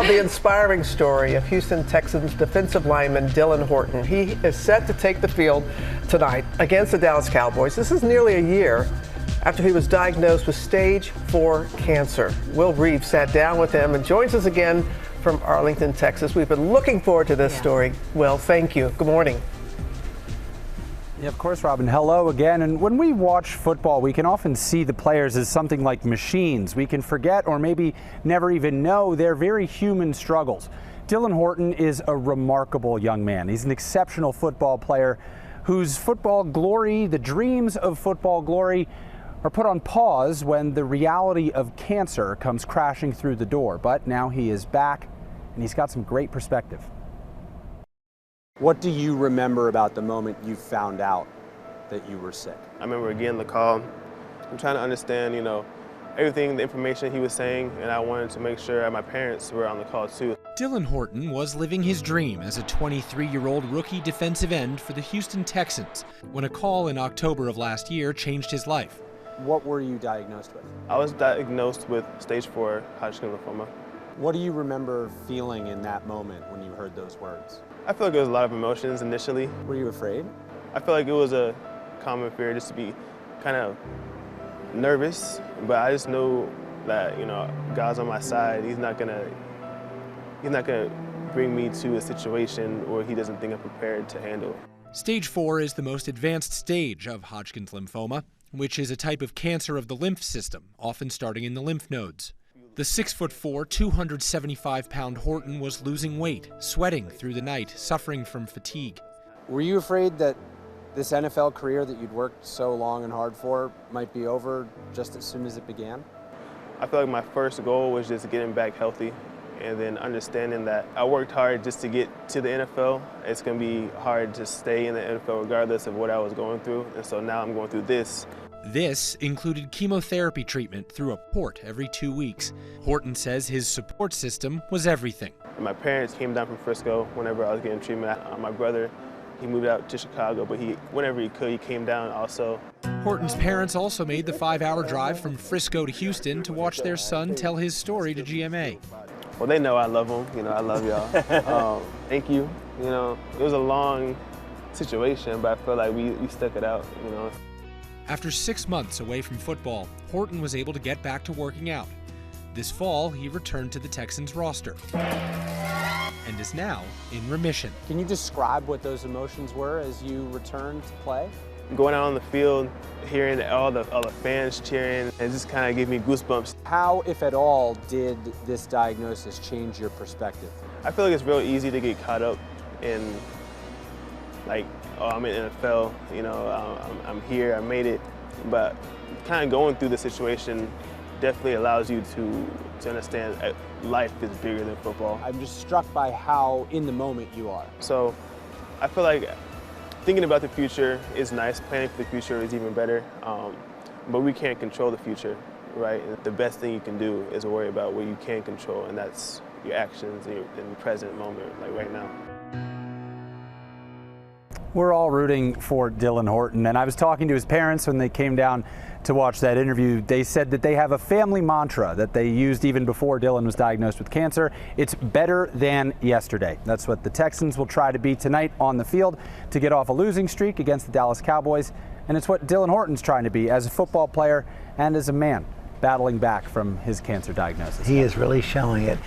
the inspiring story of Houston Texans defensive lineman Dylan Horton. He is set to take the field tonight against the Dallas Cowboys. This is nearly a year after he was diagnosed with stage 4 cancer. Will Reeves sat down with him and joins us again from Arlington, Texas. We've been looking forward to this story. Will, thank you. Good morning. Yeah, of course, Robin. Hello again. And when we watch football, we can often see the players as something like machines. We can forget or maybe never even know their very human struggles. Dylan Horton is a remarkable young man. He's an exceptional football player whose football glory, the dreams of football glory, are put on pause when the reality of cancer comes crashing through the door. But now he is back, and he's got some great perspective. What do you remember about the moment you found out that you were sick? I remember getting the call. I'm trying to understand, everything, the information he was saying, and I wanted to make sure my parents were on the call too. Dylan Horton was living his dream as a 23-year-old rookie defensive end for the Houston Texans when a call in October of last year changed his life. What were you diagnosed with? I was diagnosed with stage 4 Hodgkin lymphoma. What do you remember feeling in that moment when you heard those words? I feel like there was a lot of emotions initially. Were you afraid? I feel like it was a common fear just to be kind of nervous, but I just know that, God's on my side. He's not gonna bring me to a situation where he doesn't think I'm prepared to handle. Stage 4 is the most advanced stage of Hodgkin's lymphoma, which is a type of cancer of the lymph system, often starting in the lymph nodes. The 6'4", 275-pound Horton was losing weight, sweating through the night, suffering from fatigue. Were you afraid that this NFL career that you'd worked so long and hard for might be over just as soon as it began? I feel like my first goal was just getting back healthy and then understanding that I worked hard just to get to the NFL. It's going to be hard to stay in the NFL regardless of what I was going through. And so now I'm going through this. This included chemotherapy treatment through a port every 2 weeks. Horton says his support system was everything. My parents came down from Frisco whenever I was getting treatment. My brother, he moved out to Chicago, but whenever he could, he came down also. Horton's parents also made the 5-hour drive from Frisco to Houston to watch their son tell his story to GMA. Well, they know I love them. I love y'all. Thank you. It was a long situation, but I feel like we stuck it out, After 6 months away from football, Horton was able to get back to working out. This fall, he returned to the Texans roster and is now in remission. Can you describe what those emotions were as you returned to play? Going out on the field, hearing all the fans cheering, it just kind of gave me goosebumps. How, if at all, did this diagnosis change your perspective? I feel like it's real easy to get caught up in, oh, I'm in NFL, I'm here, I made it. But kind of going through the situation definitely allows you to understand that life is bigger than football. I'm just struck by how in the moment you are. So I feel like thinking about the future is nice, planning for the future is even better, but we can't control the future, right? And the best thing you can do is worry about what you can control, and that's your actions in the present moment, like right now. We're all rooting for Dylan Horton, and I was talking to his parents when they came down to watch that interview. They said that they have a family mantra that they used even before Dylan was diagnosed with cancer. It's better than yesterday. That's what the Texans will try to be tonight on the field to get off a losing streak against the Dallas Cowboys, and it's what Dylan Horton's trying to be as a football player and as a man battling back from his cancer diagnosis. He is really showing it.